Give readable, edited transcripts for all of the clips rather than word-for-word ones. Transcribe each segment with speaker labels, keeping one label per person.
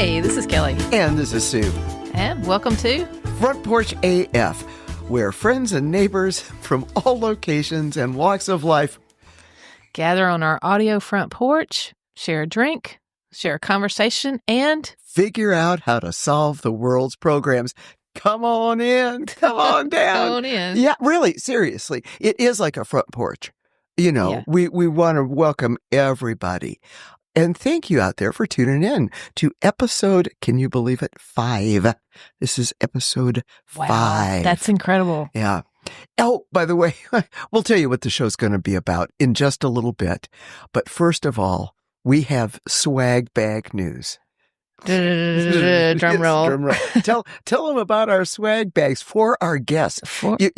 Speaker 1: Hey, this is Kelly.
Speaker 2: And this is Sue.
Speaker 1: And welcome to
Speaker 2: Front Porch AF, where friends and neighbors from all locations and walks of life
Speaker 1: gather on our audio front porch, share a drink, share a conversation, and
Speaker 2: figure out how to solve the world's programs. Come on in. Come on down.
Speaker 1: Come on in.
Speaker 2: Yeah, really, seriously. It is like a front porch. You know,
Speaker 1: Yeah.
Speaker 2: we want to welcome everybody. And thank you out there for tuning in to episode, can you believe it, 5. This is episode 5.
Speaker 1: That's incredible.
Speaker 2: Yeah. Oh, by the way, we'll tell you what the show's going to be about in just a little bit. But first of all, we have swag bag news.
Speaker 1: Drum roll.
Speaker 2: Drum roll. Tell them about our swag bags for our guests.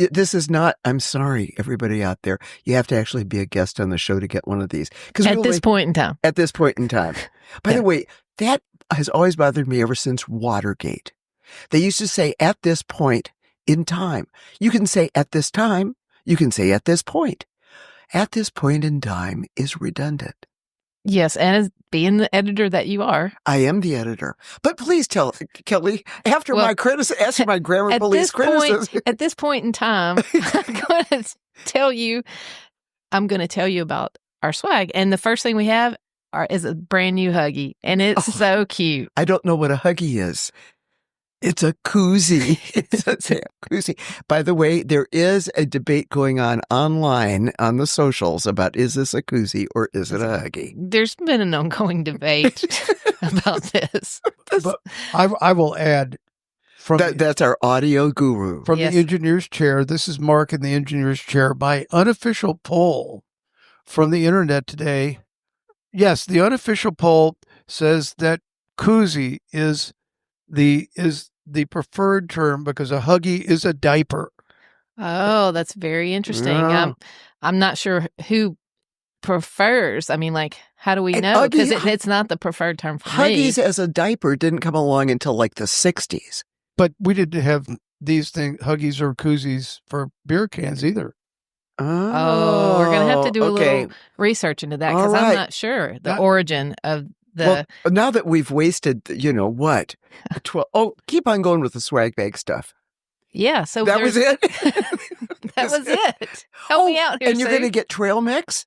Speaker 2: This is not, I'm sorry, everybody out there. You have to actually be a guest on the show to get one of these.
Speaker 1: At this point in time.
Speaker 2: At this point in time. By the way, that has always bothered me ever since Watergate. They used to say at this point in time. You can say at this time. You can say at this point. At this point in time is redundant.
Speaker 1: Yes, and as being the editor that you are.
Speaker 2: I am the editor. But please tell, Kelly, after my grammar police criticism.
Speaker 1: At this point in time, I'm going to tell you about our swag. And the first thing we have is a brand new Huggy. And it's so cute.
Speaker 2: I don't know what a Huggy is. It's a koozie. It's a koozie. By the way, there is a debate going on online on the socials about is this a koozie or is it a Huggy?
Speaker 1: There's been an ongoing debate about this.
Speaker 3: But I will add
Speaker 2: that's our audio guru.
Speaker 3: From the engineer's chair. This is Mark in the engineer's chair. By unofficial poll from the internet today. Yes, the unofficial poll says that koozie is the preferred term because a Huggy is a diaper.
Speaker 1: Oh, that's very interesting.
Speaker 2: Yeah.
Speaker 1: I'm not sure who prefers. I mean, like, how do we know? Because it's not the preferred term for me.
Speaker 2: Huggies as a diaper didn't come along until like the 60s.
Speaker 3: But we didn't have these things, Huggies or koozies for beer cans either.
Speaker 1: Oh, we're going to have to do a little research into that because I'm not sure the origin of
Speaker 2: Well, now that we've wasted, 12. Oh, keep on going with the swag bag stuff.
Speaker 1: Yeah. So
Speaker 2: that was it.
Speaker 1: That was it. Help me out here.
Speaker 2: And you're going to get trail mix,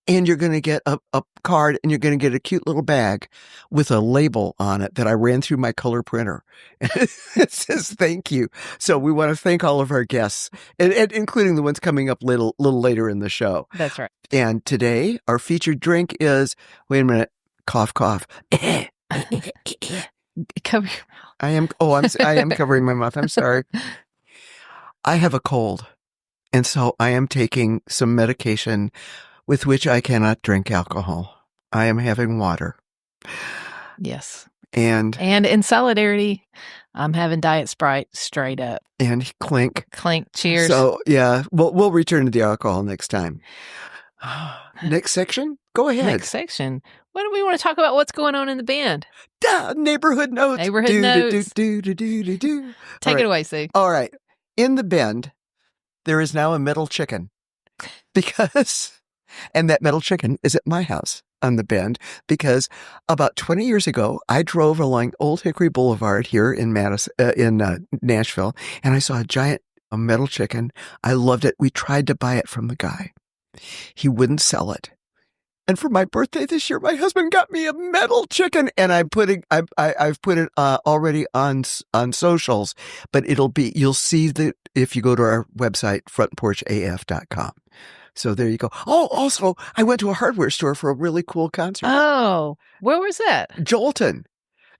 Speaker 2: and you're going to get a card, and you're going to get a cute little bag with a label on it that I ran through my color printer. It says thank you. So we want to thank all of our guests, and including the ones coming up little later in the show.
Speaker 1: That's right.
Speaker 2: And today, our featured drink is, wait a minute. Cough, cough.
Speaker 1: Cover your mouth.
Speaker 2: I am covering my mouth. I'm sorry. I have a cold, and so I am taking some medication with which I cannot drink alcohol. I am having water.
Speaker 1: Yes.
Speaker 2: And
Speaker 1: in solidarity, I'm having Diet Sprite straight up.
Speaker 2: And clink.
Speaker 1: Clink. Cheers.
Speaker 2: So, yeah, we'll return to the alcohol next time. Next section? Go ahead.
Speaker 1: Next section. What do we want to talk about? What's going on in the band?
Speaker 2: Neighborhood notes.
Speaker 1: Neighborhood notes. Take it away, Sue.
Speaker 2: All right. In the Bend, there is now a metal chicken. And that metal chicken is at my house on the Bend because about 20 years ago, I drove along Old Hickory Boulevard here in Nashville, and I saw a metal chicken. I loved it. We tried to buy it from the guy. He wouldn't sell it. And for my birthday this year, my husband got me a metal chicken, and I've put it already on socials, but you'll see that if you go to our website, frontporchaf.com. So there you go. Oh, also, I went to a hardware store for a really cool concert.
Speaker 1: Oh, where was that?
Speaker 2: Jolton.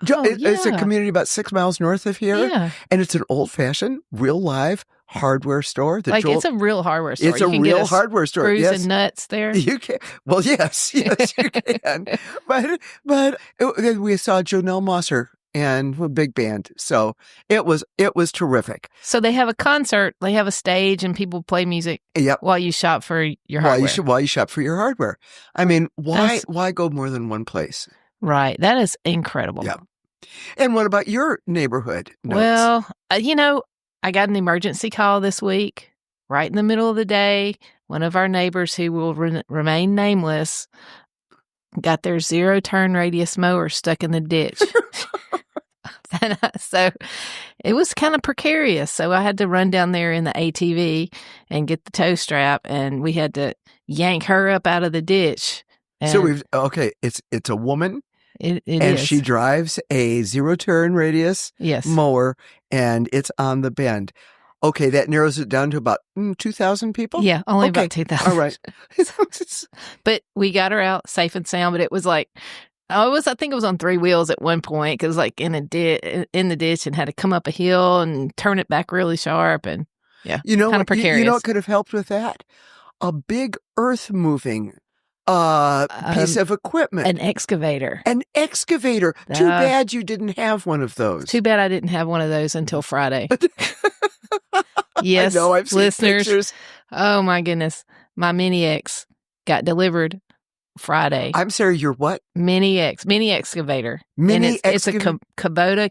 Speaker 2: It's a community about 6 miles north of here.
Speaker 1: Yeah.
Speaker 2: And it's an old-fashioned, real live hardware store.
Speaker 1: It's a real hardware store.
Speaker 2: It's a real hardware store.
Speaker 1: Screws and nuts there.
Speaker 2: You can. Well, yes, you can. But we saw Jonelle Mosser and a big band. So it was terrific.
Speaker 1: So they have a concert, they have a stage, and people play music while you shop for your hardware.
Speaker 2: While you shop for your hardware. I mean, why go more than one place?
Speaker 1: Right. That is incredible.
Speaker 2: Yeah. And what about your neighborhood notes?
Speaker 1: Well, I got an emergency call this week, right in the middle of the day. One of our neighbors who will remain nameless got their 0-turn radius mower stuck in the ditch. And so it was kind of precarious. So I had to run down there in the ATV and get the tow strap, and we had to yank her up out of the ditch.
Speaker 2: So it's a woman.
Speaker 1: It
Speaker 2: and
Speaker 1: is.
Speaker 2: She drives a 0-turn radius mower, and it's on the bend. Okay, that narrows it down to about 2,000 people?
Speaker 1: Yeah, only about 2,000.
Speaker 2: All right.
Speaker 1: But we got her out safe and sound, but it was like, I think it was on 3 wheels at one point, because like in the ditch, and had to come up a hill and turn it back really sharp, and kind of precarious.
Speaker 2: You know what could have helped with that? A big earth-moving piece of equipment.
Speaker 1: An excavator.
Speaker 2: Too bad you didn't have one of those.
Speaker 1: Too bad I didn't have one of those until Friday. Yes,
Speaker 2: I know, I've seen
Speaker 1: listeners.
Speaker 2: Pictures.
Speaker 1: Oh my goodness. My Mini X got delivered Friday.
Speaker 2: I'm sorry, your what?
Speaker 1: Mini excavator. It's a Kubota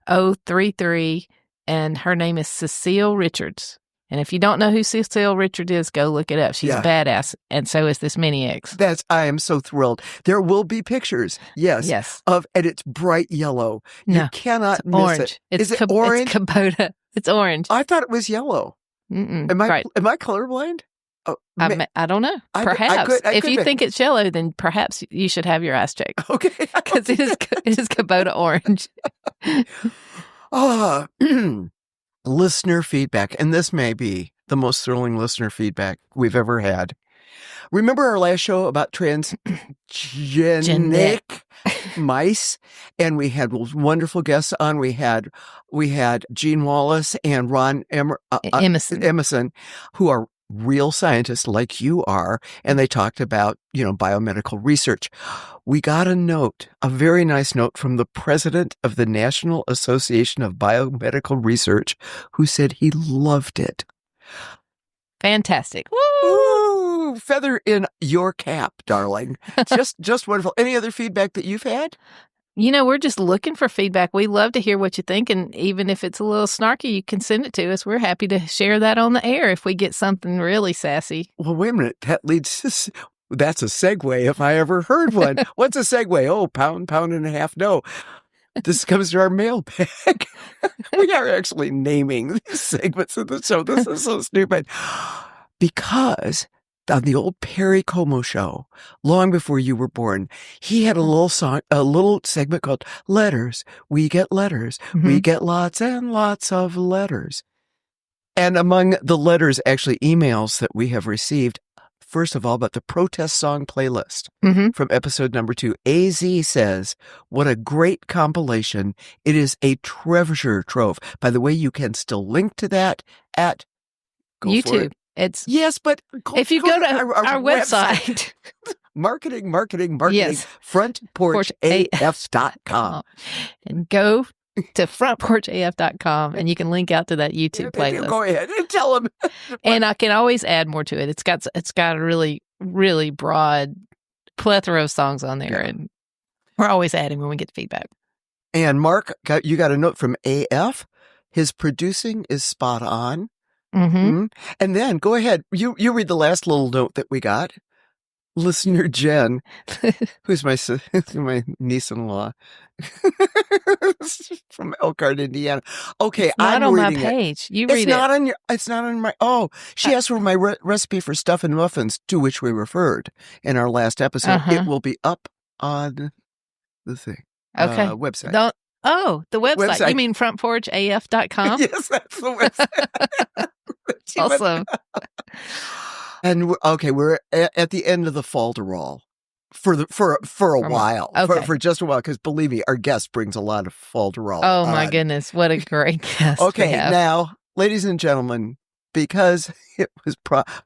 Speaker 1: KX033, and her name is Cecile Richards. And if you don't know who Cecile Richards is, go look it up. She's badass, and so is this Mini X.
Speaker 2: I am so thrilled. There will be pictures, yes, and it's bright yellow. You cannot miss
Speaker 1: orange.
Speaker 2: it. Is it orange?
Speaker 1: It's Kubota. It's orange.
Speaker 2: I thought it was yellow. Am I colorblind? Oh,
Speaker 1: I don't know. Perhaps. If you think it's yellow, then perhaps you should have your eyes checked.
Speaker 2: Okay.
Speaker 1: Because it is Kubota orange.
Speaker 2: Listener feedback, and this may be the most thrilling listener feedback we've ever had. Remember our last show about transgenic mice? And we had wonderful guests on. We had Gene Wallace and Ron Emerson, who are real scientists like you are, and they talked about, biomedical research. We got a very nice note from the president of the National Association of Biomedical Research, who said he loved it.
Speaker 1: Fantastic.
Speaker 2: Woo! Feather in your cap, darling. Just wonderful. Any other feedback that you've had?
Speaker 1: We're just looking for feedback. We love to hear what you think, and even if it's a little snarky, you can send it to us. We're happy to share that on the air if we get something really sassy.
Speaker 2: Well, wait a minute. That's a segue if I ever heard one. What's a segue? Oh, pound and a half. No. This comes to our mailbag. We are actually naming these segments of the show. This is so stupid. Because on the old Perry Como show, long before you were born, he had a little segment called Letters. We get letters. Mm-hmm. We get lots and lots of letters. And among the letters, actually emails that we have received, first of all, about the protest song playlist from episode number 2. AZ says, what a great compilation. It is a treasure trove. By the way, you can still link to that at
Speaker 1: YouTube.
Speaker 2: Yes, but
Speaker 1: if you go to our website.
Speaker 2: Marketing.
Speaker 1: Yes.
Speaker 2: frontporchaf.com.
Speaker 1: And go to frontporchaf.com, and you can link out to that YouTube playlist.
Speaker 2: Go ahead and tell them.
Speaker 1: And I can always add more to it. It's got a really, really broad plethora of songs on there, and we're always adding when we get feedback.
Speaker 2: And Mark, you got a note from AF. His producing is spot on. Mm-hmm. And then go ahead. You read the last little note that we got. Listener Jen, who's my niece-in-law from Elkhart, Indiana. Okay,
Speaker 1: it's not on my page. You read it.
Speaker 2: It's not on my. Oh, she asked for my recipe for stuff and muffins, to which we referred in our last episode. It will be up on the thing.
Speaker 1: Okay,
Speaker 2: website.
Speaker 1: The website. You mean frontporchaf.com?
Speaker 2: Yes, that's the website.
Speaker 1: Awesome.
Speaker 2: And we're at the end of the falderall for a while, for just a while, because believe me, our guest brings a lot of falderall.
Speaker 1: Oh my goodness, what a great guest!
Speaker 2: Okay, now, ladies and gentlemen, because it was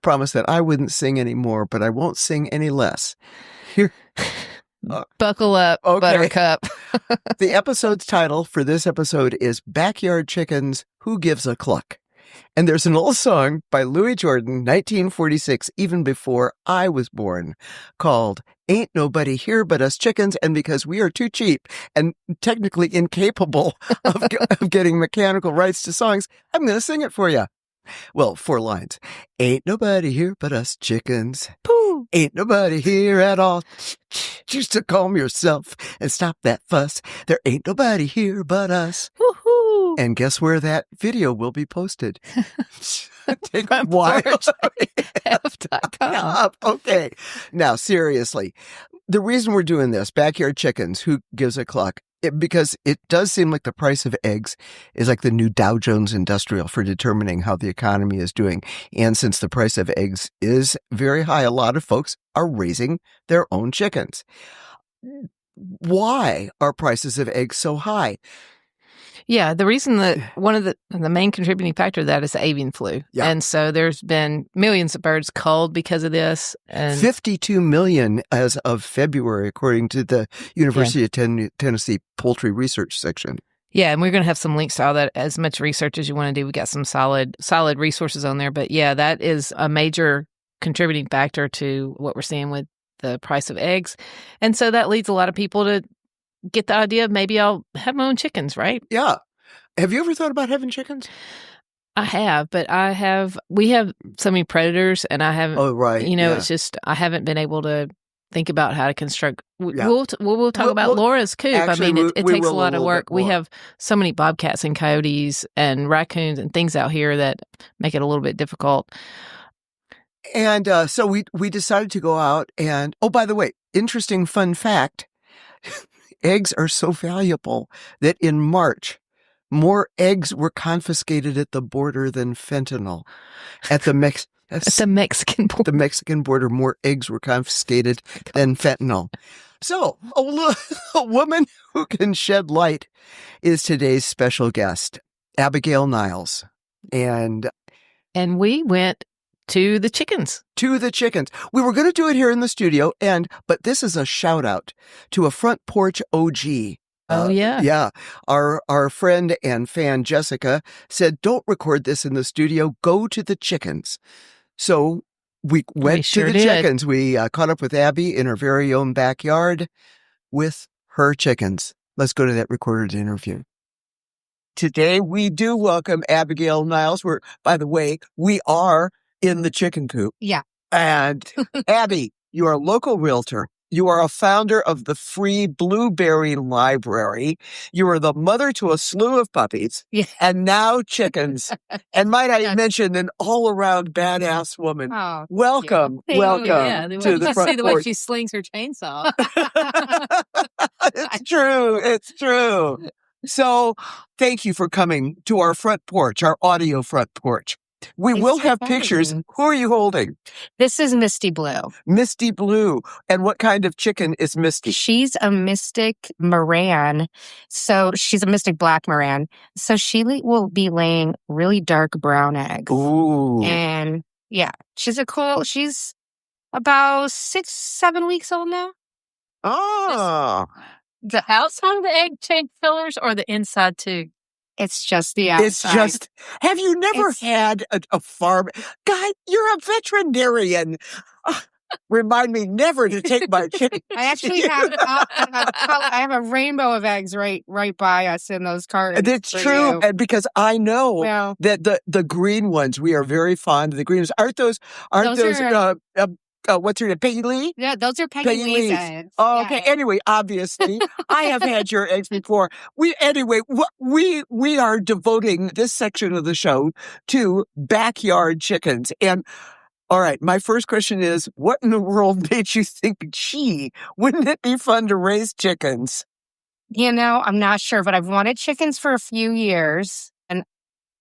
Speaker 2: promised that I wouldn't sing anymore, but I won't sing any less. Here.
Speaker 1: Buckle up, Buttercup.
Speaker 2: The episode's title for this episode is Backyard Chickens, Who Gives a Cluck? And there's an old song by Louis Jordan, 1946, even before I was born, called Ain't Nobody Here But Us Chickens. And because we are too cheap and technically incapable of getting mechanical rights to songs, I'm going to sing it for you. Well, 4 lines. Ain't nobody here but us chickens.
Speaker 1: Pooh.
Speaker 2: Ain't nobody here at all. Just to calm yourself and stop that fuss. There ain't nobody here but us.
Speaker 1: Woohoo.
Speaker 2: And guess where that video will be posted? Take
Speaker 1: Front
Speaker 2: why?
Speaker 1: porch AF.com.
Speaker 2: Okay. Now, seriously, the reason we're doing this, backyard chickens, who gives a cluck? Because it does seem like the price of eggs is like the new Dow Jones Industrial for determining how the economy is doing. And since the price of eggs is very high, a lot of folks are raising their own chickens. Why are prices of eggs so high?
Speaker 1: Yeah, the reason that one of the main contributing factor to that is the avian flu.
Speaker 2: Yeah.
Speaker 1: And so there's been millions of birds culled because of this. And
Speaker 2: 52 million as of February, according to the University of Tennessee Poultry Research Section.
Speaker 1: Yeah, and we're going to have some links to all that, as much research as you want to do. We got some solid resources on there. But yeah, that is a major contributing factor to what we're seeing with the price of eggs. And so that leads a lot of people to get the idea of maybe I'll have my own chickens, right?
Speaker 2: Yeah. Have you ever thought about having chickens?
Speaker 1: I have, but we have so many predators, and I haven't.
Speaker 2: Oh, right.
Speaker 1: It's just I haven't been able to think about how to construct. We'll talk about Laura's coop.
Speaker 2: Actually,
Speaker 1: I mean, it takes a lot of work. We
Speaker 2: more.
Speaker 1: have so many bobcats and coyotes and raccoons and things out here that make it a little bit difficult.
Speaker 2: And so we decided to go out and, oh, by the way, interesting fun fact. Eggs are so valuable that in March, more eggs were confiscated at the border than fentanyl. At the Mexican border. The Mexican border, more eggs were confiscated than fentanyl. So, a woman who can shed light is today's special guest, Abigail Niles. And
Speaker 1: we went to the chickens.
Speaker 2: We were going to do it here in the studio, but this is a shout out to a front porch OG.
Speaker 1: Oh, yeah.
Speaker 2: Yeah. Our friend and fan, Jessica, said, don't record this in the studio. Go to the chickens. So we went to the chickens. We caught up with Abby in her very own backyard with her chickens. Let's go to that recorded interview. Today, we do welcome Abigail Niles. By the way, we are in the chicken coop.
Speaker 4: Yeah.
Speaker 2: And Abby, you are a local realtor. You are a founder of the Free Blueberry Library. You are the mother to a slew of puppies.
Speaker 4: Yeah.
Speaker 2: And now chickens. And might I mention an all-around badass woman.
Speaker 4: Oh,
Speaker 2: welcome to the front
Speaker 4: see the way she slings her chainsaw.
Speaker 2: It's true. So thank you for coming to our front porch, our audio front porch. We will have pictures. Who are you holding?
Speaker 4: This is Misty Blue.
Speaker 2: Misty Blue. And what kind of chicken is Misty?
Speaker 4: She's a mystic Moran. So she's a mystic black Moran. So she will be laying really dark brown eggs.
Speaker 2: Ooh.
Speaker 4: And yeah, she's about 6-7 weeks old now.
Speaker 2: Oh.
Speaker 5: The outside of the egg change fillers or the inside too?
Speaker 4: It's just the outside.
Speaker 2: Have you never had a farm? God, you're a veterinarian. Remind me never to take my chicken.
Speaker 4: I actually have a rainbow of eggs right by us in those cartons.
Speaker 2: It's true. And because I know that the green ones, we are very fond of the green ones. Aren't those what's her name? Peggy Lee?
Speaker 4: Yeah, those are Peggy Lee's eggs.
Speaker 2: Oh, okay. Yeah. Anyway, obviously, I have had your eggs before. We are devoting this section of the show to backyard chickens. And all right, my first question is, what in the world made you think, wouldn't it be fun to raise chickens?
Speaker 4: I'm not sure, but I've wanted chickens for a few years. And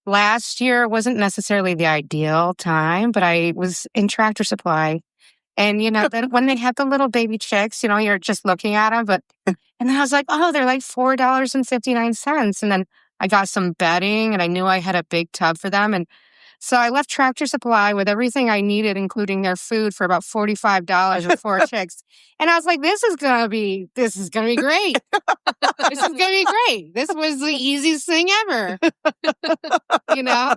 Speaker 4: last year wasn't necessarily the ideal time, but I was in Tractor Supply. And, then when they had the little baby chicks, you're just looking at them. And then I was like, oh, they're like $4.59. And then I got some bedding and I knew I had a big tub for them. And so I left Tractor Supply with everything I needed, including their food, for about $45 with 4 chicks. And I was like, this is going to be great. This is going to be great. This was the easiest thing ever.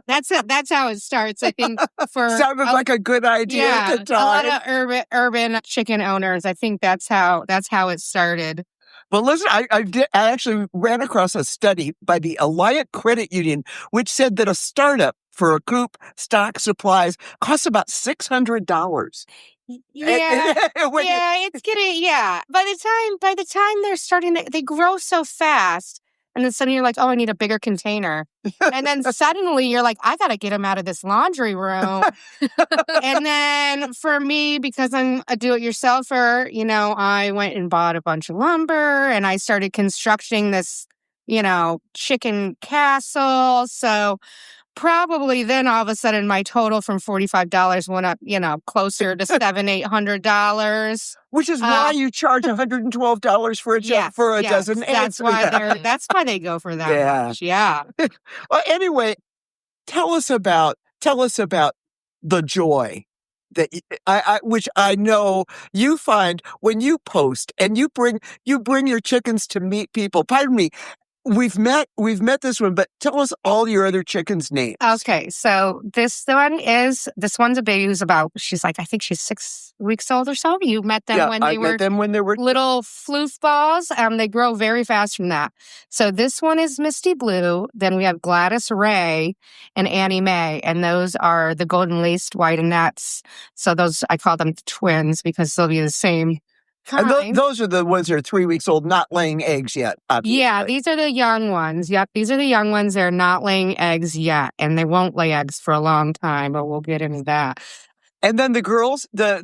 Speaker 4: That's it. That's how it starts. I think
Speaker 2: sounded like a good idea at the time.
Speaker 4: A lot of urban chicken owners. I think that's how it started.
Speaker 2: Well, listen, I actually ran across a study by the Alliant Credit Union, which said that a startup for a coop, stock, supplies, costs about $600.
Speaker 4: Yeah. It's getting, by the time they're starting to, they grow so fast. And then suddenly you're like, oh, I need a bigger container. And then suddenly you're like, I got to get them out of this laundry room. And then for me, because I'm a do-it-yourselfer, I went and bought a bunch of lumber and I started constructing this, chicken castle. So probably then all of a sudden my total from $45 went up, closer to $700-800.
Speaker 2: Which is why you charge $112 for a dozen eggs.
Speaker 4: That's why they go for that much. Yeah.
Speaker 2: Well, anyway, tell us about the joy that which I know you find when you post and you bring your chickens to meet people. Pardon me. We've met this one, but tell us all your other chickens' names.
Speaker 4: Okay, so this one's a baby who's I think she's 6 weeks old or so. You met them when they were little floof balls. They grow very fast from that. So this one is Misty Blue. Then we have Gladys Ray and Annie Mae, and those are the golden laced white and nets. So those, I call them twins because they'll be the same.
Speaker 2: And those are the ones that are 3 weeks old, not laying eggs yet. Obviously.
Speaker 4: Yeah, these are the young ones. Yep, these are the young ones. They're not laying eggs yet, and they won't lay eggs for a long time, but we'll get into that.
Speaker 2: And then the girls, the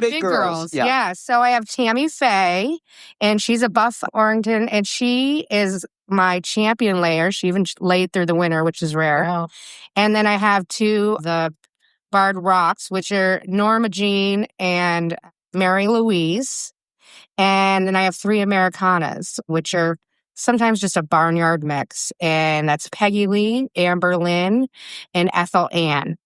Speaker 2: big girls.
Speaker 4: Yeah. So I have Tammy Faye, and she's a buff Orrington, and she is my champion layer. She even laid through the winter, which is rare.
Speaker 1: Wow.
Speaker 4: And then I have two, the Barred Rocks, which are Norma Jean and Mary Louise. And then I have 3 Americanas, which are sometimes just a barnyard mix. And that's Peggy Lee, Amber Lynn, and Ethel Ann.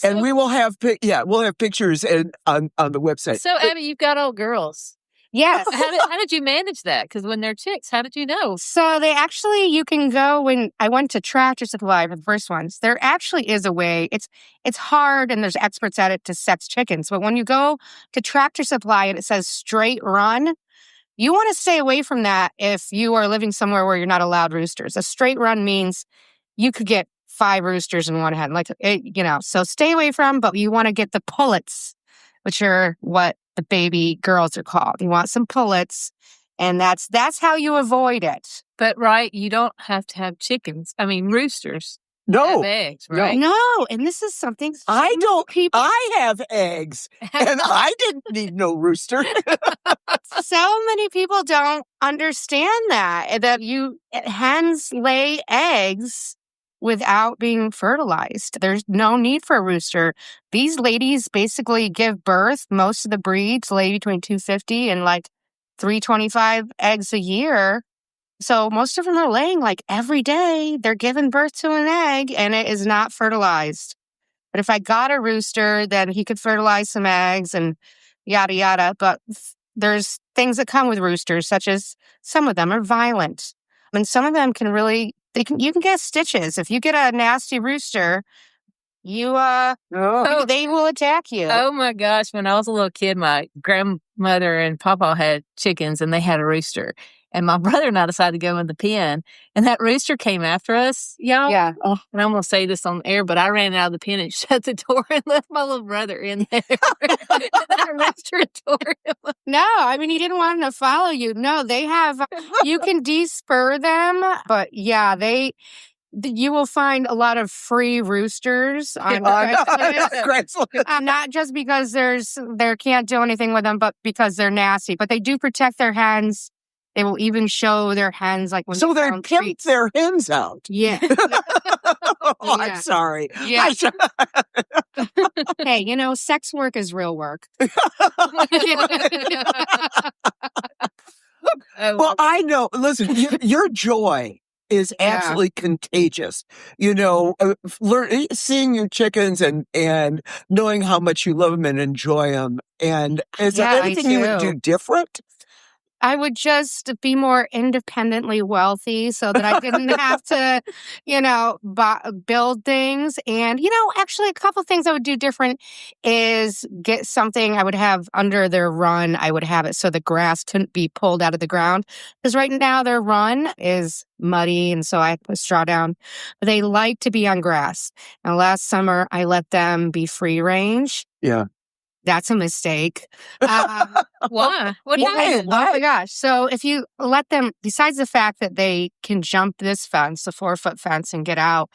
Speaker 2: And we will have pictures on the website.
Speaker 5: So, Abby, you've got all girls.
Speaker 4: Yes.
Speaker 5: How did you manage that? Because when they're chicks, how did you know?
Speaker 4: So you can go, when I went to Tractor Supply for the first ones, there actually is a way. It's hard and there's experts at it to sex chickens. But when you go to Tractor Supply and it says straight run, you want to stay away from that if you are living somewhere where you're not allowed roosters. A straight run means you could get 5 roosters in one hen. So stay away from, but you want to get the pullets, which are what the baby girls are called. You want some pullets, and that's how you avoid it.
Speaker 5: But, right, you don't have to have chickens. I mean, roosters.
Speaker 2: No.
Speaker 5: Have eggs, right?
Speaker 4: No, and this is something
Speaker 2: I don't. I have eggs, and I didn't need no rooster.
Speaker 4: So many people don't understand that hens lay eggs without being fertilized. There's no need for a rooster. These ladies basically give birth. Most of the breeds lay between 250 and 325 eggs a year. So most of them are laying every day. They're giving birth to an egg and it is not fertilized. But if I got a rooster, then he could fertilize some eggs and yada, yada. But there's things that come with roosters, such as some of them are violent. I mean, some of them can really, you can get stitches. If you get a nasty rooster, they will attack you.
Speaker 5: Oh my gosh. When I was a little kid, my grandmother and papa had chickens and they had a rooster. And my brother and I decided to go in the pen. And that rooster came after us, y'all.
Speaker 4: Yeah.
Speaker 5: Oh, and I'm going to say this on air, but I ran out of the pen and shut the door and left my little brother in there. That rooster tore him.
Speaker 4: No, I mean, he didn't want him to follow you. No, they have, you can de-spur them. But yeah, you will find a lot of free roosters on Craigslist. Not just because they can't do anything with them, but because they're nasty. But they do protect their hens. They will even show their hens when
Speaker 2: so they pimp their hens out.
Speaker 4: Yeah.
Speaker 2: I'm sorry.
Speaker 4: Yeah. Hey, sex work is real work.
Speaker 2: Well, I know. Listen, your joy is absolutely contagious. Seeing your chickens and knowing how much you love them and enjoy them. And is there anything you would do different?
Speaker 4: I would just be more independently wealthy so that I didn't have to, build things. And, actually a couple things I would do different is get something I would have under their run. I would have it so the grass couldn't be pulled out of the ground. Because right now their run is muddy. And so I put straw down. But they like to be on grass. Now, last summer, I let them be free range.
Speaker 2: Yeah.
Speaker 4: That's a mistake.
Speaker 5: Why? What happened?
Speaker 4: Oh my gosh. So if you let them, besides the fact that they can jump this fence, the 4-foot fence, and get out,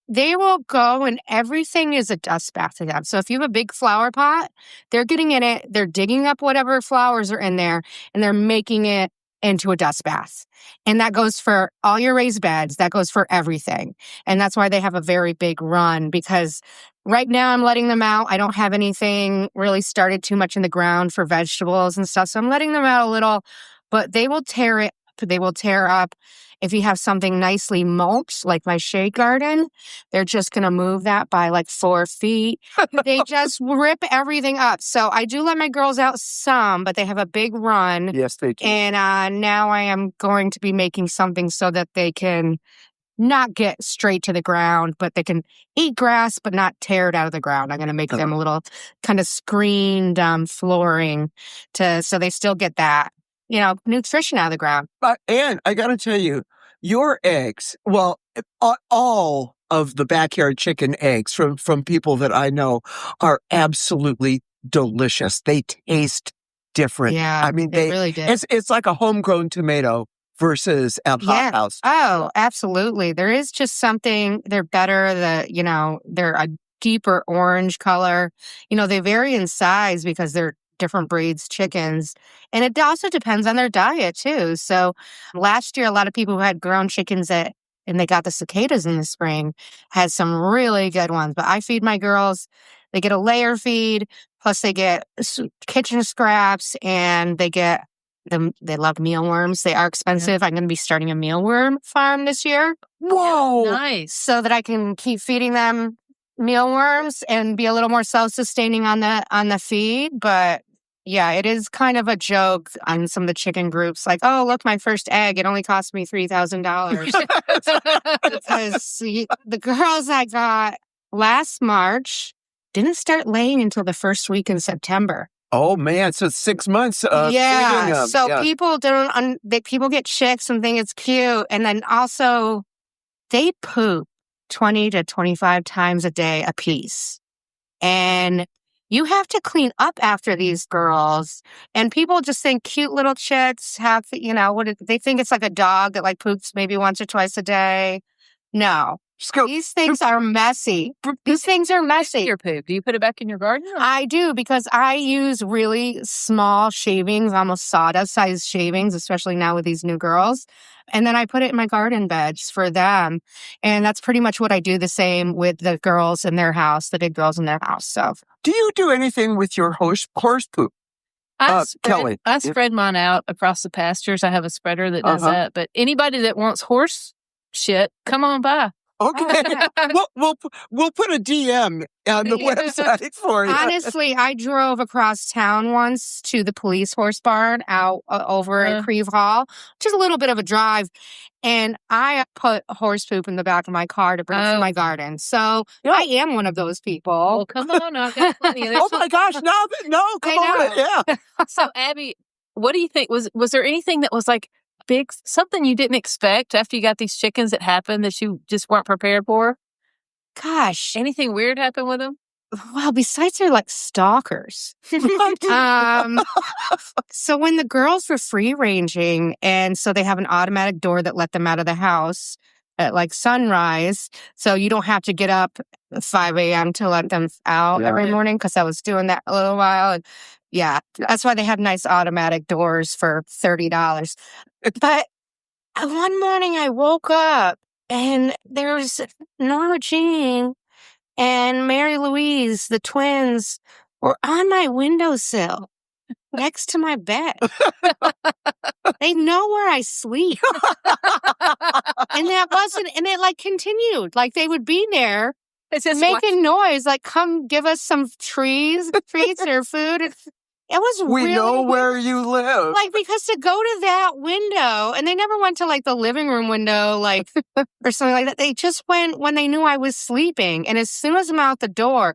Speaker 4: they will go and everything is a dust bath to them. So if you have a big flower pot, they're getting in it, they're digging up whatever flowers are in there, and they're making it into a dust bath. And that goes for all your raised beds. That goes for everything. And that's why they have a very big run, because right now I'm letting them out. I don't have anything really started too much in the ground for vegetables and stuff. So I'm letting them out a little, but they will tear it. They will tear up. If you have something nicely mulched, like my shade garden, they're just going to move that by like 4 feet. They just rip everything up. So I do let my girls out some, but they have a big run.
Speaker 2: Yes, they do.
Speaker 4: And now I am going to be making something so that they can not get straight to the ground, but they can eat grass, but not tear it out of the ground. I'm going to make them a little kind of screened flooring so they still get that, nutrition out of the ground.
Speaker 2: And I got to tell you, your eggs, well, all of the backyard chicken eggs from people that I know are absolutely delicious. They taste different.
Speaker 4: Yeah,
Speaker 2: I mean,
Speaker 4: they really did.
Speaker 2: It's like a homegrown tomato versus at Hot House.
Speaker 4: Oh, absolutely. There is just something, they're better, they're a deeper orange color. They vary in size because they're different breeds chickens. And it also depends on their diet too. So last year, a lot of people who had grown chickens and they got the cicadas in the spring had some really good ones. But I feed my girls, they get a layer feed, plus they get kitchen scraps, and they love mealworms. They are expensive. I'm going to be starting a mealworm farm this year.
Speaker 2: Whoa.
Speaker 5: Nice.
Speaker 4: So that I can keep feeding them mealworms and be a little more self-sustaining on the feed. But yeah, it is kind of a joke on some of the chicken groups. Like, oh, look, my first egg, it only cost me $3,000. Because the girls I got last March didn't start laying until the first week in September.
Speaker 2: Oh man, so it's 6 months of feeding them.
Speaker 4: So people people get chicks and think it's cute. And then also they poop 20 to 25 times a day a piece. And you have to clean up after these girls. And people just think cute little chicks have, they think it's like a dog that like poops maybe once or twice a day. No. These things are messy. These things are messy.
Speaker 5: Your poop. Do you put it back in your garden?
Speaker 4: I do, because I use really small shavings, almost sawdust-sized shavings, especially now with these new girls. And then I put it in my garden beds for them. And that's pretty much what I do, the same with the girls in their house, the big girls in their house. So,
Speaker 2: do you do anything with your horse poop? Kelly.
Speaker 5: I spread mine out across the pastures. I have a spreader that does that. But anybody that wants horse shit, come on by.
Speaker 2: Okay, we'll put a DM on the website for you.
Speaker 4: Honestly, I drove across town once to the police horse barn out over at Creve Hall, just a little bit of a drive, and I put horse poop in the back of my car to bring to my garden. So I am one of those people.
Speaker 5: Well, come on, I've got plenty of this.
Speaker 2: Oh my gosh, no, come on, yeah.
Speaker 5: So, Abby, what do you think? Was there anything that was like big, something you didn't expect after you got these chickens that happened that you just weren't prepared for?
Speaker 4: Gosh.
Speaker 5: Anything weird happen with them?
Speaker 4: Well, besides they're like stalkers. So when the girls were free ranging, and so they have an automatic door that let them out of the house at like sunrise. So you don't have to get up at 5 a.m. to let them out every morning, because I was doing that a little while. And yeah, that's why they have nice automatic doors for $30. But one morning I woke up and there was Norma Jean and Mary Louise, the twins, were on my windowsill next to my bed. They know where I sleep. And it like continued. Like they would be there making noise, like, come give us some treats or food. It was
Speaker 2: We
Speaker 4: really
Speaker 2: know
Speaker 4: weird.
Speaker 2: where you live.
Speaker 4: Like, because to go to that window, and they never went to like the living room window, like, or something like that. They just went when they knew I was sleeping. And as soon as I'm out the door,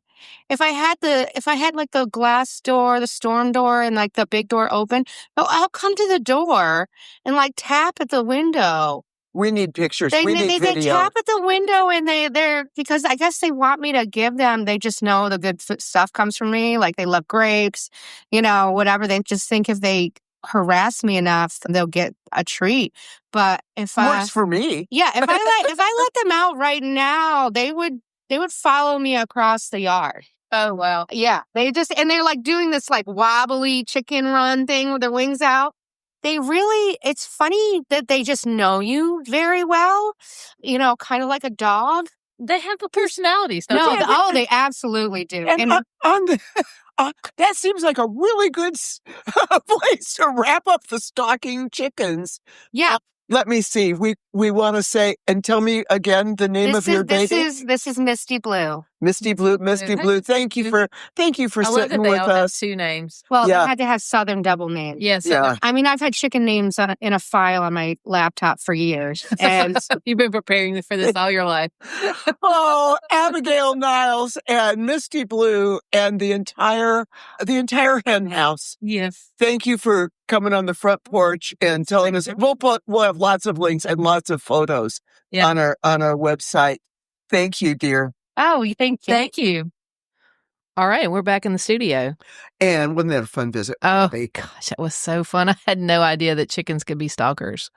Speaker 4: if I had like the glass door, the storm door, and like the big door open, I'll come to the door and like tap at the window.
Speaker 2: We need pictures.
Speaker 4: They
Speaker 2: we need video.
Speaker 4: tap at the window, and they're because I guess they want me to give them. They just know the good stuff comes from me. Like they love grapes, whatever. They just think if they harass me enough, they'll get a treat. But if
Speaker 2: Works for me.
Speaker 4: yeah, if I let them out right now, they would follow me across the yard.
Speaker 5: Oh, wow.
Speaker 4: Yeah, and they're like doing this like wobbly chicken run thing with their wings out. It's funny that they just know you very well, kind of like a dog.
Speaker 5: They have personalities, don't
Speaker 4: No,
Speaker 5: they?
Speaker 4: they absolutely do.
Speaker 2: And that seems like a really good place to wrap up the stalking chickens.
Speaker 4: Yeah.
Speaker 2: Let me see. We want to say, and tell me again the name of your baby.
Speaker 4: This is Misty Blue.
Speaker 2: Misty Blue. Thank you for
Speaker 5: I love that
Speaker 2: sitting
Speaker 5: they
Speaker 2: with
Speaker 5: all have
Speaker 2: us.
Speaker 5: 2 names.
Speaker 4: Well,
Speaker 2: Yeah.
Speaker 4: I had to have Southern double names.
Speaker 5: Yes.
Speaker 2: Yeah.
Speaker 4: I mean, I've had chicken names in a file on my laptop for years. And
Speaker 5: You've been preparing for this all your life.
Speaker 2: Oh, Abigail Niles and Misty Blue and the entire hen house.
Speaker 5: Yes.
Speaker 2: Thank you for coming on the front porch and telling us. We'll have lots of links and lots of photos on our website. Thank you, dear.
Speaker 4: oh, thank you.
Speaker 5: Thank you.
Speaker 1: All right, we're back in the studio.
Speaker 2: And wasn't that a fun visit?
Speaker 1: Oh,
Speaker 2: Abby?
Speaker 1: gosh, that was so fun. I had no idea that chickens could be stalkers.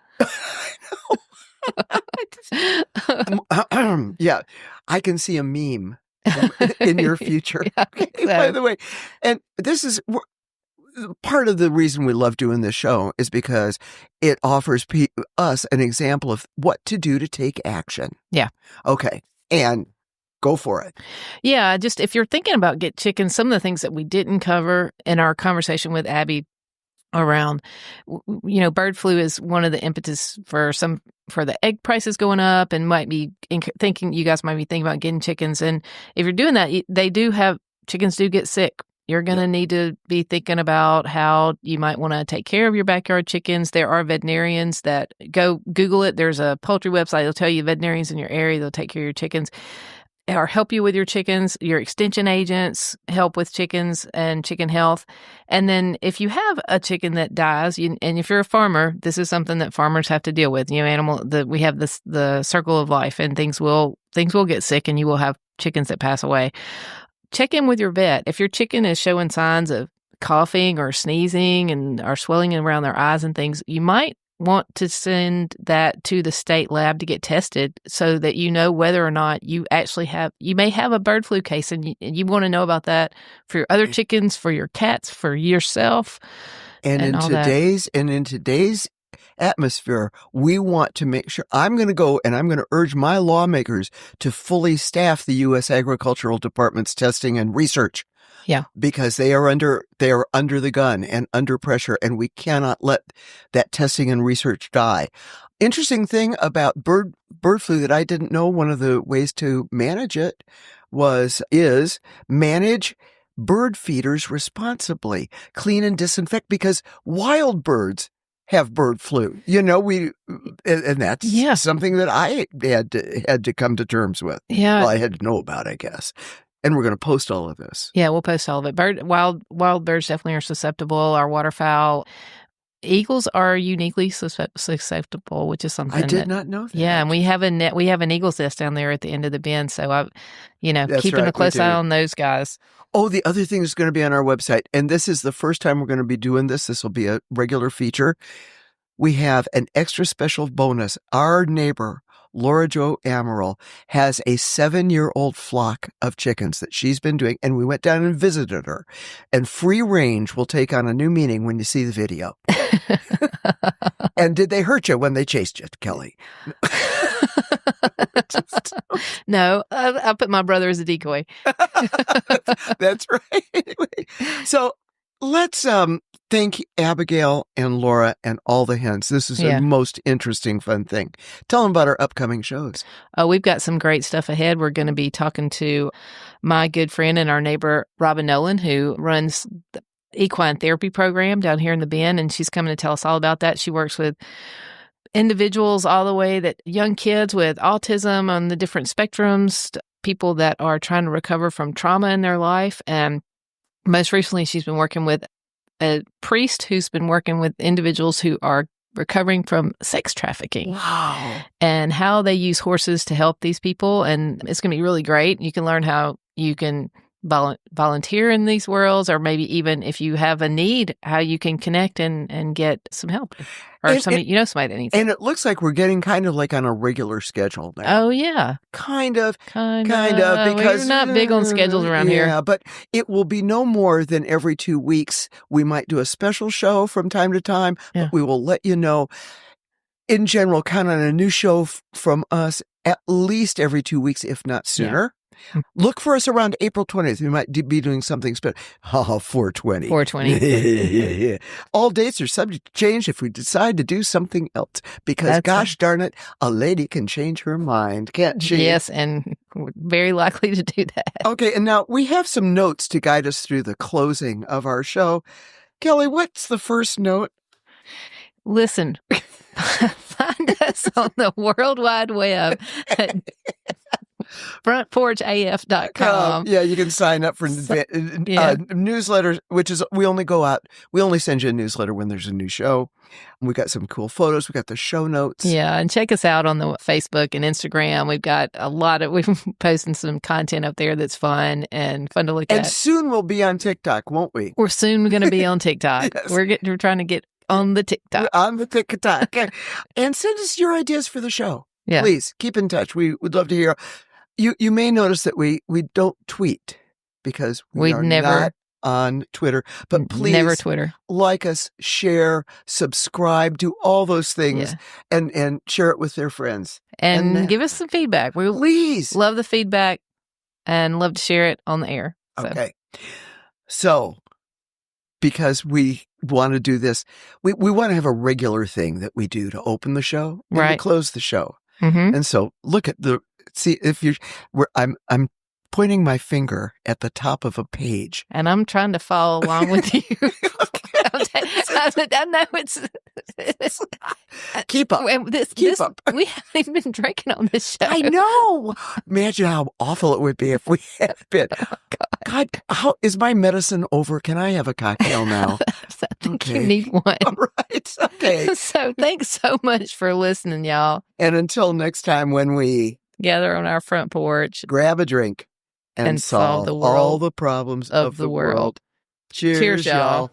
Speaker 2: Yeah, I can see a meme in your future.
Speaker 1: Yeah, I think
Speaker 2: By
Speaker 1: so.
Speaker 2: the way, and this is part of the reason we love doing this show is because it offers us an example of what to do to take action.
Speaker 1: Yeah.
Speaker 2: Okay. And go for it.
Speaker 1: Yeah, just if you're thinking about get chickens, some of the things that we didn't cover in our conversation with Abby around, bird flu is one of the impetus for the egg prices going up, and might be you guys might be thinking about getting chickens. And if you're doing that, chickens do get sick. You're going to need to be thinking about how you might want to take care of your backyard chickens. There are veterinarians that go Google it. There's a poultry website. They'll tell you veterinarians in your area. They'll take care of your chickens or help you with your chickens. Your extension agents help with chickens and chicken health. And then if you have a chicken that dies, and if you're a farmer, this is something that farmers have to deal with. We have the circle of life, and things will get sick, and you will have chickens that pass away. Check in with your vet. If your chicken is showing signs of coughing or sneezing and are swelling around their eyes and things, you might want to send that to the state lab to get tested so that you know whether or not you may have a bird flu case, and you want to know about that for your other chickens, for your cats, for yourself.
Speaker 2: And in today's atmosphere, we want to make sure. I'm going to go and I'm going to urge my lawmakers to fully staff the U.S. Agricultural Department's testing and research.
Speaker 1: Yeah,
Speaker 2: because they are under the gun and under pressure, and we cannot let that testing and research die. Interesting thing about bird flu that I didn't know, one of the ways to manage it is manage bird feeders responsibly, clean and disinfect, because wild birds have bird flu. And that's something that I had to come to terms with.
Speaker 1: Yeah.
Speaker 2: Well, I had to know about, I guess. And we're going to post all of this.
Speaker 1: Yeah, we'll post all of it. Wild birds definitely are susceptible. Our waterfowl, eagles are uniquely susceptible, which is something
Speaker 2: I did not know that.
Speaker 1: Yeah, and we have an eagle's nest down there at the end of the bend, so
Speaker 2: That's
Speaker 1: keeping
Speaker 2: right,
Speaker 1: a close
Speaker 2: we do.
Speaker 1: eye on those guys.
Speaker 2: Oh, the other thing is going to be on our website, and this is the first time we're going to be doing this. This will be a regular feature. We have an extra special bonus. Our neighbor, Laura Jo Amaral, has a 7-year-old flock of chickens that she's been doing, and we went down and visited her. And free range will take on a new meaning when you see the video. And did they hurt you when they chased you, Kelly?
Speaker 1: No, I put my brother as a decoy.
Speaker 2: That's right. Anyway, so let's thank Abigail and Laura and all the hens. This is a most interesting, fun thing. Tell them about our upcoming shows.
Speaker 1: We've got some great stuff ahead. We're going to be talking to my good friend and our neighbor, Robin Nolan, who runs equine therapy program down here in the Bend, and she's coming to tell us all about that. She works with individuals all the way that young kids with autism on the different spectrums, people that are trying to recover from trauma in their life. And most recently, she's been working with a priest who's been working with individuals who are recovering from sex trafficking.
Speaker 2: Wow.
Speaker 1: And how they use horses to help these people. And it's going to be really great. You can learn how you can volunteer in these worlds, or maybe even if you have a need, how you can connect and get some help. Or somebody that needs it.
Speaker 2: And it looks like we're getting kind of like on a regular schedule now.
Speaker 1: Oh, yeah.
Speaker 2: Kind of.
Speaker 1: Because we're not big on schedules around here.
Speaker 2: Yeah, but it will be no more than every 2 weeks. We might do a special show from time to time, but we will let you know. In general, count on a new show from us at least every 2 weeks, if not sooner. Yeah. Look for us around April 20th. We might be doing something special. 420.
Speaker 1: 420.
Speaker 2: Yeah. All dates are subject to change if we decide to do something else. Because, gosh darn it, a lady can change her mind, can't she?
Speaker 1: Yes, and we're very likely to do that.
Speaker 2: Okay, and now we have some notes to guide us through the closing of our show. Kelly, what's the first note?
Speaker 1: Listen, find us on the World Wide Web at frontporchaf.com.
Speaker 2: Yeah, you can sign up for newsletters, which is we only send you a newsletter when there's a new show. We got some cool photos. We got the show notes.
Speaker 1: Yeah, and check us out on the Facebook and Instagram. We've got we've posting some content up there that's fun to look at.
Speaker 2: And soon we'll be on TikTok, won't we?
Speaker 1: We're soon going to be on TikTok.
Speaker 2: Yes.
Speaker 1: We're trying to get on the TikTok.
Speaker 2: On the TikTok. And send us your ideas for the show. Yeah. Please keep in touch. We would love to hear. You may notice that we don't tweet because we are not on Twitter, but please
Speaker 1: never Twitter.
Speaker 2: Like us, share, subscribe, do all those things and share it with their friends.
Speaker 1: And give us some feedback. We
Speaker 2: please
Speaker 1: love the feedback and love to share it on the air. So.
Speaker 2: Okay. So because we want to do this, we want to have a regular thing that we do to open the show and to close the show.
Speaker 1: Mm-hmm.
Speaker 2: And so see if I'm pointing my finger at the top of a page.
Speaker 1: And I'm trying to follow along with you. I know it's
Speaker 2: keep up. Keep up.
Speaker 1: We haven't been drinking on this show.
Speaker 2: I know. Imagine how awful it would be if we had been.
Speaker 1: Oh,
Speaker 2: God, how is my medicine over? Can I have a cocktail now?
Speaker 1: I think you need one.
Speaker 2: All right. Okay.
Speaker 1: So thanks so much for listening, y'all.
Speaker 2: And until next time when we
Speaker 1: gather on our front porch,
Speaker 2: grab a drink, and solve all the problems of the world. Cheers, y'all.